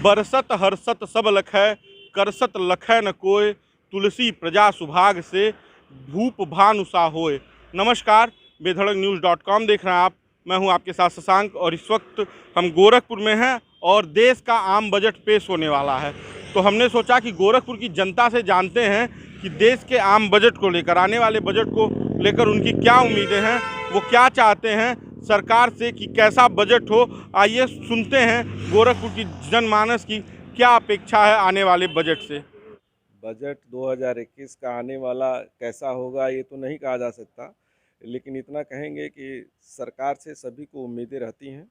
बरसत हरसत सब लखै, करसत लखै न कोय, तुलसी प्रजा सुभाग से, भूप भानुसा होय। नमस्कार, बेधड़क देख रहे हैं आप। मैं हूं आपके साथ शशांक और इस वक्त हम गोरखपुर में हैं और देश का आम बजट पेश होने वाला है। तो हमने सोचा कि गोरखपुर की जनता से जानते हैं कि देश के आम बजट को लेकर, आने वाले बजट को लेकर उनकी क्या उम्मीदें हैं, वो क्या चाहते हैं सरकार से कि कैसा बजट हो। आइए सुनते हैं गोरखपुर की जनमानस की क्या अपेक्षा है आने वाले बजट से। बजट 2021 का आने वाला कैसा होगा ये तो नहीं कहा जा सकता, लेकिन इतना कहेंगे कि सरकार से सभी को उम्मीदें रहती हैं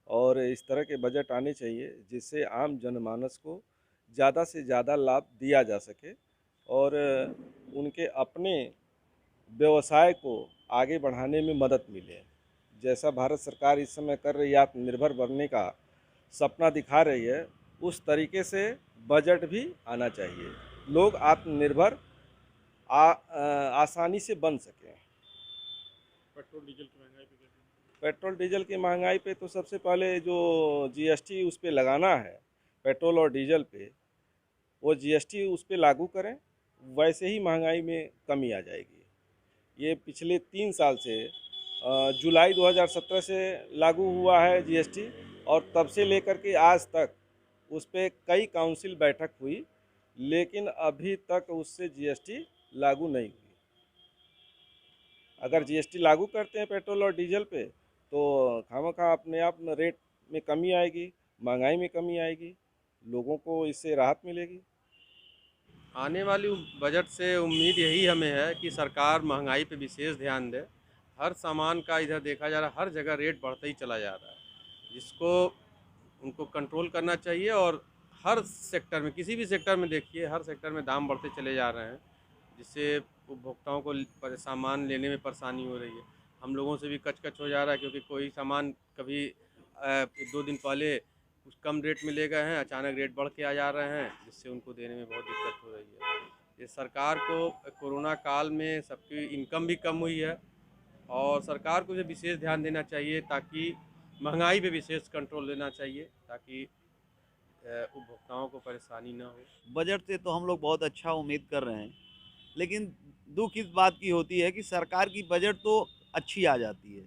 और इस तरह के बजट आने चाहिए जिससे आम जनमानस को ज़्यादा से ज़्यादा लाभ दिया जा सके और उनके अपने व्यवसाय को आगे बढ़ाने में मदद मिले। जैसा भारत सरकार इस समय कर रही है, आत्मनिर्भर बनने का सपना दिखा रही है, उस तरीके से बजट भी आना चाहिए। लोग आत्मनिर्भर आसानी से बन सकें। पेट्रोल डीजल की महंगाई पे तो सबसे पहले जो जीएसटी उस पे लगाना है पेट्रोल और डीजल पे, वो जीएसटी उस पे लागू करें, वैसे ही महंगाई में कमी आ जाएगी। ये पिछले 3 साल से जुलाई 2017 से लागू हुआ है जीएसटी और तब से लेकर के आज तक उस पर कई काउंसिल बैठक हुई, लेकिन अभी तक उससे जीएसटी लागू नहीं हुई। अगर जीएसटी लागू करते हैं पेट्रोल और डीजल पे तो खामखा अपने आप में रेट में कमी आएगी, महंगाई में कमी आएगी, लोगों को इससे राहत मिलेगी। आने वाली बजट से उम्मीद यही हमें है कि सरकार महंगाई पे विशेष ध्यान दे। हर सामान का इधर देखा जा रहा है, हर जगह रेट बढ़ता ही चला जा रहा है, जिसको उनको कंट्रोल करना चाहिए। और हर सेक्टर में, किसी भी सेक्टर में देखिए, हर सेक्टर में दाम बढ़ते चले जा रहे हैं, जिससे उपभोक्ताओं को सामान लेने में परेशानी हो रही है। हम लोगों से भी कच कच हो जा रहा है, क्योंकि कोई सामान कभी 1-2 दिन पहले कुछ कम रेट में ले गए हैं, अचानक रेट बढ़ के आ जा रहे हैं, जिससे उनको देने में बहुत दिक्कत हो रही है। ये सरकार को कोरोना काल में सबकी इनकम भी कम हुई है और सरकार को जो विशेष ध्यान देना चाहिए, ताकि महंगाई पे विशेष कंट्रोल लेना चाहिए, ताकि उपभोक्ताओं को परेशानी ना हो। बजट से तो हम लोग बहुत अच्छा उम्मीद कर रहे हैं, लेकिन दुख इस बात की होती है कि सरकार की बजट तो अच्छी आ जाती है,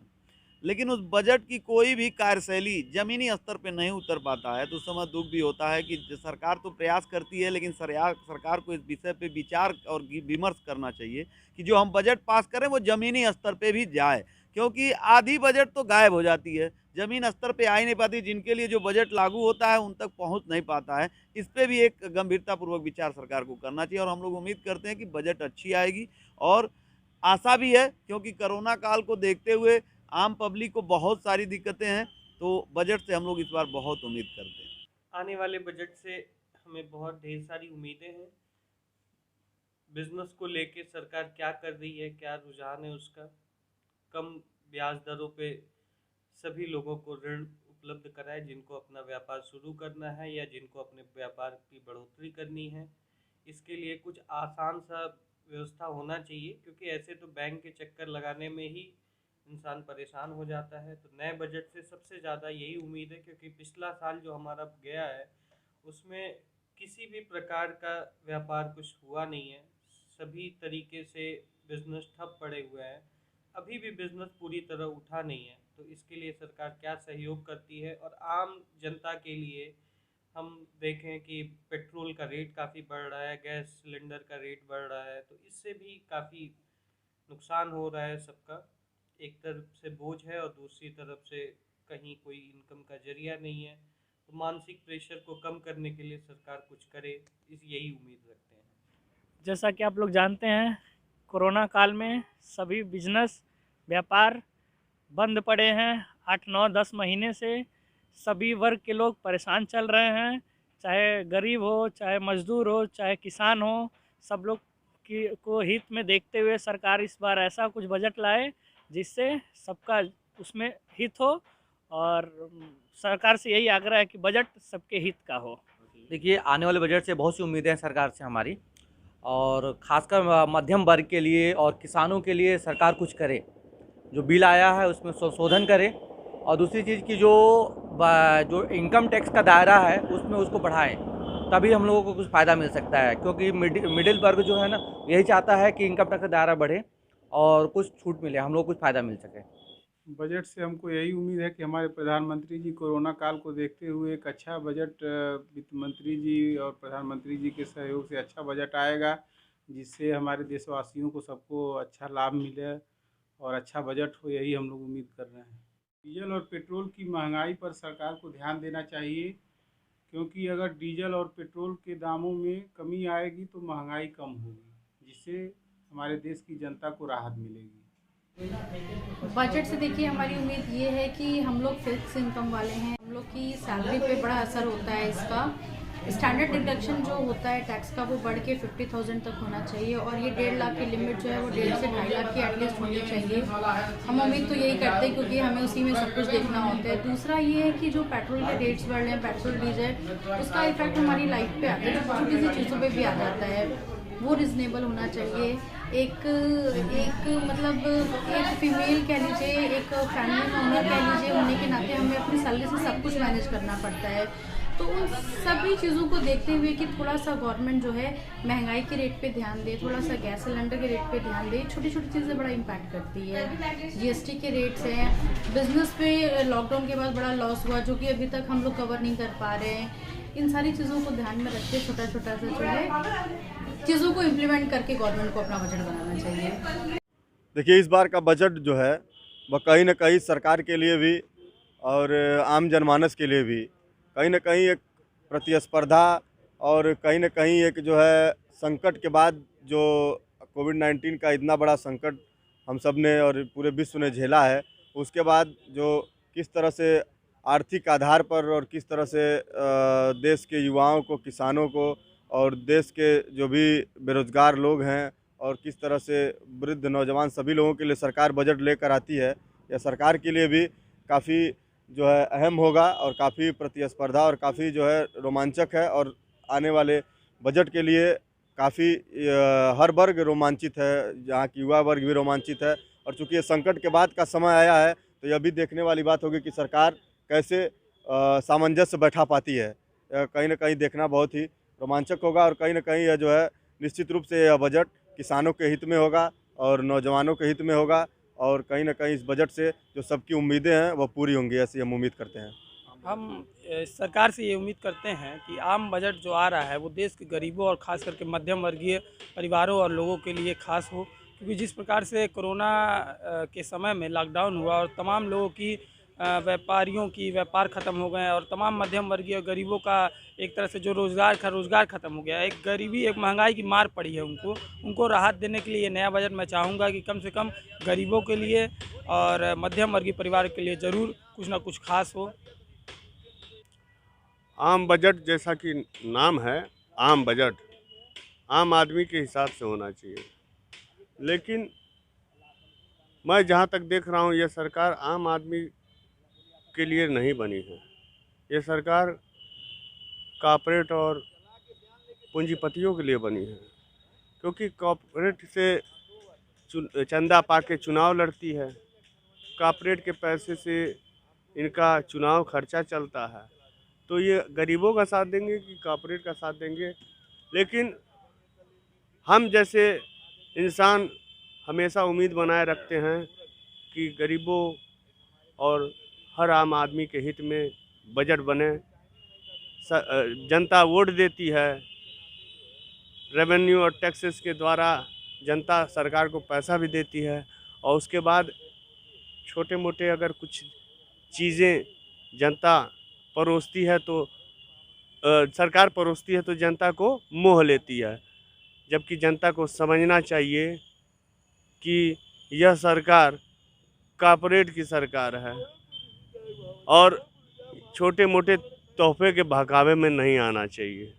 लेकिन उस बजट की कोई भी कार्यशैली ज़मीनी स्तर पे नहीं उतर पाता है। तो उस समय दुख भी होता है कि सरकार तो प्रयास करती है, लेकिन सरकार को इस विषय पे विचार और विमर्श करना चाहिए कि जो हम बजट पास करें वो ज़मीनी स्तर पे भी जाए, क्योंकि आधी बजट तो गायब हो जाती है, ज़मीन स्तर पे आ ही नहीं पाती। जिनके लिए जो बजट लागू होता है उन तक पहुँच नहीं पाता है। इस पे भी एक गंभीरतापूर्वक विचार सरकार को करना चाहिए और हम लोग उम्मीद करते हैं कि बजट अच्छी आएगी। और आशा भी है, क्योंकि कोरोना काल को देखते हुए आम पब्लिक को बहुत सारी दिक्कतें हैं, तो बजट से हम लोग इस बार बहुत उम्मीद करते हैं। आने वाले बजट से हमें बहुत ढेर सारी उम्मीदें हैं। बिजनेस को लेके सरकार क्या कर रही है, क्या रुझान है उसका। कम ब्याज दरों पे सभी लोगों को ऋण उपलब्ध कराए, जिनको अपना व्यापार शुरू करना है या जिनको अपने व्यापार की बढ़ोतरी करनी है। इसके लिए कुछ आसान सा व्यवस्था होना चाहिए, क्योंकि ऐसे तो बैंक के चक्कर लगाने में ही इंसान परेशान हो जाता है। तो नए बजट से सबसे ज़्यादा यही उम्मीद है, क्योंकि पिछला साल जो हमारा गया है उसमें किसी भी प्रकार का व्यापार कुछ हुआ नहीं है। सभी तरीके से बिजनेस ठप पड़े हुए हैं, अभी भी बिजनेस पूरी तरह उठा नहीं है। तो इसके लिए सरकार क्या सहयोग करती है। और आम जनता के लिए हम देखें कि पेट्रोल का रेट काफ़ी बढ़ रहा है, गैस सिलेंडर का रेट बढ़ रहा है, तो इससे भी काफ़ी नुकसान हो रहा है सबका। एक तरफ से बोझ है और दूसरी तरफ से कहीं कोई इनकम का जरिया नहीं है। तो मानसिक प्रेशर को कम करने के लिए सरकार कुछ करे, इस यही उम्मीद रखते हैं। जैसा कि आप लोग जानते हैं, कोरोना काल में सभी बिजनेस व्यापार बंद पड़े हैं। 8-9-10 महीने से सभी वर्ग के लोग परेशान चल रहे हैं, चाहे गरीब हो, चाहे मजदूर हो, चाहे किसान हो। सब लोग को हित में देखते हुए सरकार इस बार ऐसा कुछ बजट लाए जिससे सबका उसमें हित हो। और सरकार से यही आग्रह है कि बजट सबके हित का हो। देखिए, आने वाले बजट से बहुत सी उम्मीदें हैं सरकार से हमारी, और ख़ासकर मध्यम वर्ग के लिए और किसानों के लिए सरकार कुछ करे। जो बिल आया है उसमें संशोधन करे और दूसरी चीज़ कि जो इनकम टैक्स का दायरा है उसमें उसको बढ़ाएं, तभी हम लोगों को कुछ फ़ायदा मिल सकता है। क्योंकि मिडिल वर्ग जो है ना, यही चाहता है कि इनकम टैक्स का दायरा बढ़े और कुछ छूट मिले, हम लोग को कुछ फ़ायदा मिल सके। बजट से हमको यही उम्मीद है कि हमारे प्रधानमंत्री जी कोरोना काल को देखते हुए एक अच्छा बजट वित्त मंत्री जी और प्रधानमंत्री जी के सहयोग से अच्छा बजट आएगा, जिससे हमारे देशवासियों को सबको अच्छा लाभ मिले और अच्छा बजट हो, यही हम लोग उम्मीद कर रहे हैं। डीजल और पेट्रोल की महंगाई पर सरकार को ध्यान देना चाहिए, क्योंकि अगर डीजल और पेट्रोल के दामों में कमी आएगी तो महंगाई कम होगी, जिससे हमारे देश की जनता को राहत मिलेगी। बजट से देखिए हमारी उम्मीद ये है कि हम लोग फिक्स इनकम वाले हैं, हम लोग की सैलरी पे बड़ा असर होता है इसका। स्टैंडर्ड डिडक्शन जो होता है टैक्स का वो बढ़ के 50,000 तक होना चाहिए और ये 1.5 लाख की लिमिट जो है वो 1.5 से 2.5 लाख की एटलीस्ट होनी चाहिए। हम उम्मीद तो यही करते हैं क्योंकि हमें उसी में सब कुछ देखना होता है। दूसरा ये है कि जो पेट्रोल के रेट्स बढ़ रहे हैं, पेट्रोल डीजल, उसका इफेक्ट हमारी लाइफ पे आता है, छोटी सी चीज़ों पर भी आ जाता है, वो रिजनेबल होना चाहिए। एक मतलब एक फीमेल कह लीजिए, एक फैमिली में ओनर कह लीजिए, होने के नाते हमें अपनी सैलरी से सब कुछ मैनेज करना पड़ता है। तो उन सभी चीज़ों को देखते हुए कि थोड़ा सा गवर्नमेंट जो है महंगाई के रेट पे ध्यान दे, थोड़ा सा गैस सिलेंडर के रेट पे ध्यान दे, छोटी छोटी चीज़ें बड़ा इम्पैक्ट करती है। जीएसटी के रेट्स हैं, बिजनेस पे लॉकडाउन के बाद बड़ा लॉस हुआ जो कि अभी तक हम लोग कवर नहीं कर पा रहे हैं। इन सारी चीज़ों को ध्यान में रखते छोटा छोटा सा जो है चीज़ों को इम्प्लीमेंट करके गवर्नमेंट को अपना बजट बनाना चाहिए। देखिए, इस बार का बजट जो है वह कहीं ना कहीं सरकार के लिए भी और आम जनमानस के लिए भी कहीं ना कहीं एक प्रतिस्पर्धा और कहीं ना कहीं एक जो है संकट के बाद जो कोविड-19 का इतना बड़ा संकट हम सब ने और पूरे विश्व ने झेला है, उसके बाद जो किस तरह से आर्थिक आधार पर और किस तरह से देश के युवाओं को, किसानों को और देश के जो भी बेरोज़गार लोग हैं और किस तरह से वृद्ध नौजवान सभी लोगों के लिए सरकार बजट लेकर आती है, यह सरकार के लिए भी काफ़ी जो है अहम होगा और काफ़ी प्रतिस्पर्धा और काफ़ी जो है रोमांचक है। और आने वाले बजट के लिए काफ़ी हर वर्ग रोमांचित है, जहाँ की युवा वर्ग भी रोमांचित है। और चूँकि ये संकट के बाद का समय आया है तो यह भी देखने वाली बात होगी कि सरकार कैसे सामंजस्य बैठा पाती है। कहीं ना कहीं देखना बहुत ही रोमांचक होगा और कहीं ना कहीं यह जो है निश्चित रूप से यह बजट किसानों के हित में होगा और नौजवानों के हित में होगा और कहीं ना कहीं इस बजट से जो सबकी उम्मीदें हैं वह पूरी होंगी, ऐसी हम उम्मीद करते हैं। हम सरकार से ये उम्मीद करते हैं कि आम बजट जो आ रहा है वो देश के गरीबों और ख़ास करके मध्यम वर्गीय परिवारों और लोगों के लिए खास हो, क्योंकि जिस प्रकार से कोरोना के समय में लॉकडाउन हुआ और तमाम लोगों की व्यापारियों की व्यापार ख़त्म हो गए और तमाम मध्यम वर्गीय और गरीबों का एक तरह से जो रोज़गार ख़त्म हो गया, एक गरीबी, एक महंगाई की मार पड़ी है उनको राहत देने के लिए ये नया बजट मैं चाहूँगा कि कम से कम गरीबों के लिए और मध्यम वर्गीय परिवार के लिए ज़रूर कुछ ना कुछ खास हो। आम बजट जैसा कि नाम है, आम बजट आम आदमी के हिसाब से होना चाहिए, लेकिन मैं जहाँ तक देख रहा हूँ यह सरकार आम आदमी के लिए नहीं बनी है। ये सरकार कॉर्पोरेट और पूंजीपतियों के लिए बनी है, क्योंकि कॉर्पोरेट से चंदा पाके चुनाव लड़ती है, कॉर्पोरेट के पैसे से इनका चुनाव खर्चा चलता है। तो ये गरीबों का साथ देंगे कि कॉर्पोरेट का साथ देंगे? लेकिन हम जैसे इंसान हमेशा उम्मीद बनाए रखते हैं कि गरीबों और हर आम आदमी के हित में बजट बने। जनता वोट देती है, रेवेन्यू और टैक्सेस के द्वारा जनता सरकार को पैसा भी देती है और उसके बाद छोटे मोटे अगर कुछ चीज़ें जनता परोसती है तो सरकार परोसती है तो जनता को मोह लेती है, जबकि जनता को समझना चाहिए कि यह सरकार कॉर्पोरेट की सरकार है और छोटे मोटे तोहफे के बहकावे में नहीं आना चाहिए।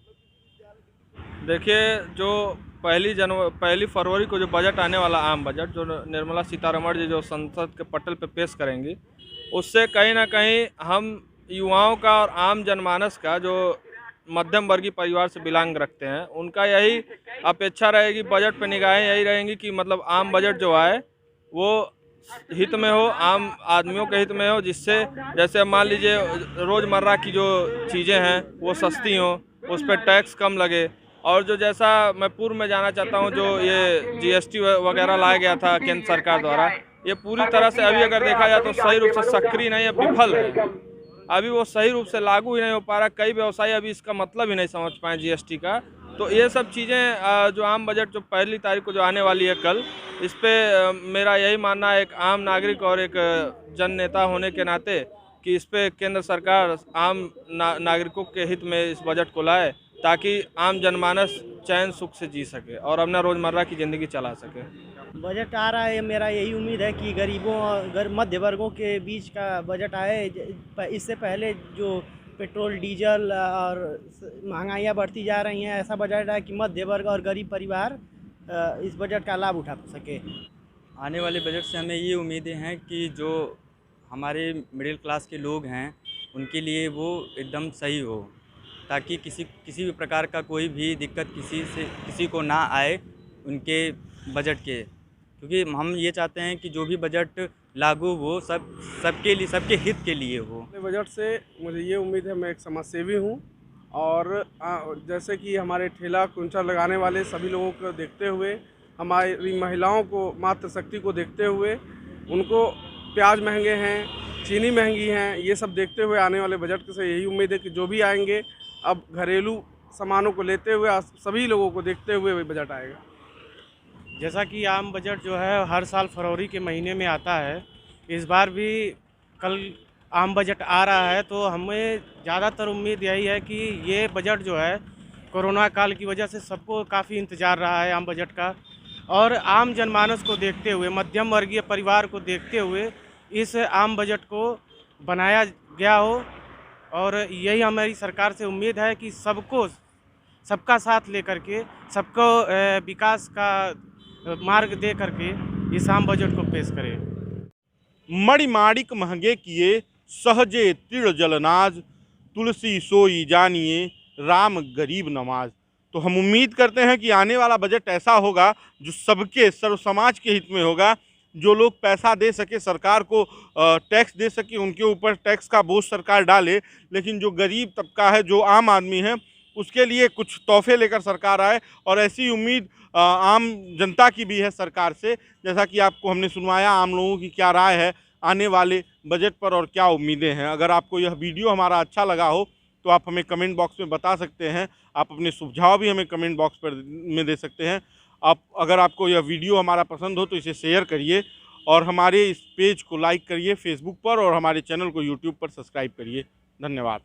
देखिए, जो पहली फरवरी को जो बजट आने वाला आम बजट जो निर्मला सीतारमण जी जो संसद के पटल पे पेश करेंगी, उससे कहीं ना कहीं हम युवाओं का और आम जनमानस का जो मध्यम वर्गीय परिवार से बिलोंग रखते हैं उनका यही अपेक्षा रहेगी, बजट पे निगाहें यही रहेंगी कि मतलब आम बजट जो आए वो हित में हो, आम आदमियों के हित में हो, जिससे जैसे मान लीजिए रोज़मर्रा की जो चीज़ें हैं वो सस्ती हों, उस पर टैक्स कम लगे। और जो जैसा मैं पूर्व में जाना चाहता हूँ, जो ये जीएसटी वगैरह लाया गया था केंद्र सरकार द्वारा, ये पूरी तरह से अभी अगर देखा जाए तो सही रूप से सक्रिय नहीं है, विफल है। अभी वो सही रूप से लागू ही नहीं हो पा रहा। कई व्यवसायी अभी इसका मतलब ही नहीं समझ पाए जीएसटी का। तो ये सब चीज़ें जो आम बजट जो 1 तारीख को जो आने वाली है कल, इस पे मेरा यही मानना है एक आम नागरिक और एक जन नेता होने के नाते कि इस पे केंद्र सरकार आम नागरिकों के हित में इस बजट को लाए, ताकि आम जनमानस चैन सुख से जी सके और अपना रोज़मर्रा की ज़िंदगी चला सके। बजट आ रहा है, मेरा यही उम्मीद है कि गरीबों और मध्य वर्गों के बीच का बजट आए। इससे पहले जो पेट्रोल डीजल और महंगाइयाँ बढ़ती जा रही हैं, ऐसा बजट है कि मध्य वर्ग और गरीब परिवार इस बजट का लाभ उठा सके। आने वाले बजट से हमें ये उम्मीदें हैं कि जो हमारे मिडिल क्लास के लोग हैं उनके लिए वो एकदम सही हो, ताकि किसी भी प्रकार का कोई भी दिक्कत किसी को ना आए उनके बजट के। क्योंकि हम ये चाहते हैं कि जो भी बजट लागू हो सबके लिए, सबके हित के लिए हो। बजट से मुझे ये उम्मीद है, मैं एक समाजसेवी हूँ और जैसे कि हमारे ठेला कुंचा लगाने वाले सभी लोगों को देखते हुए, हमारी महिलाओं को मातृशक्ति को देखते हुए, उनको प्याज महंगे हैं, चीनी महंगी हैं, ये सब देखते हुए आने वाले बजट से यही उम्मीद है कि जो भी आएंगे अब घरेलू सामानों को लेते हुए सभी लोगों को देखते हुए वही बजट आएगा। जैसा कि आम बजट जो है हर साल फरवरी के महीने में आता है, इस बार भी कल आम बजट आ रहा है, तो हमें ज़्यादातर उम्मीद यही है कि ये बजट जो है कोरोना काल की वजह से सबको काफ़ी इंतज़ार रहा है आम बजट का, और आम जनमानस को देखते हुए, मध्यम वर्गीय परिवार को देखते हुए इस आम बजट को बनाया गया हो। और यही हमारी सरकार से उम्मीद है कि सबका साथ लेकर के, सबको विकास का मार्ग दे करके इस आम बजट को पेश करें। मणिमाणिक महंगे किए सहजे तीड़ जलनाज, तुलसी सोई जानिए राम गरीब नवाज। तो हम उम्मीद करते हैं कि आने वाला बजट ऐसा होगा जो सबके, सर्व समाज के हित में होगा। जो लोग पैसा दे सके, सरकार को टैक्स दे सके, उनके ऊपर टैक्स का बोझ सरकार डाले, लेकिन जो गरीब तबका है, जो आम आदमी है, उसके लिए कुछ तोहफे लेकर सरकार आए। और ऐसी उम्मीद आम जनता की भी है सरकार से। जैसा कि आपको हमने सुनवाया आम लोगों की क्या राय है आने वाले बजट पर और क्या उम्मीदें हैं। अगर आपको यह वीडियो हमारा अच्छा लगा हो तो आप हमें कमेंट बॉक्स में बता सकते हैं। आप अपने सुझाव भी हमें कमेंट बॉक्स पर में दे सकते हैं। अगर आपको यह वीडियो हमारा पसंद हो तो इसे शेयर करिए और हमारे इस पेज को लाइक करिए फेसबुक पर, और हमारे चैनल को यूट्यूब पर सब्सक्राइब करिए। धन्यवाद।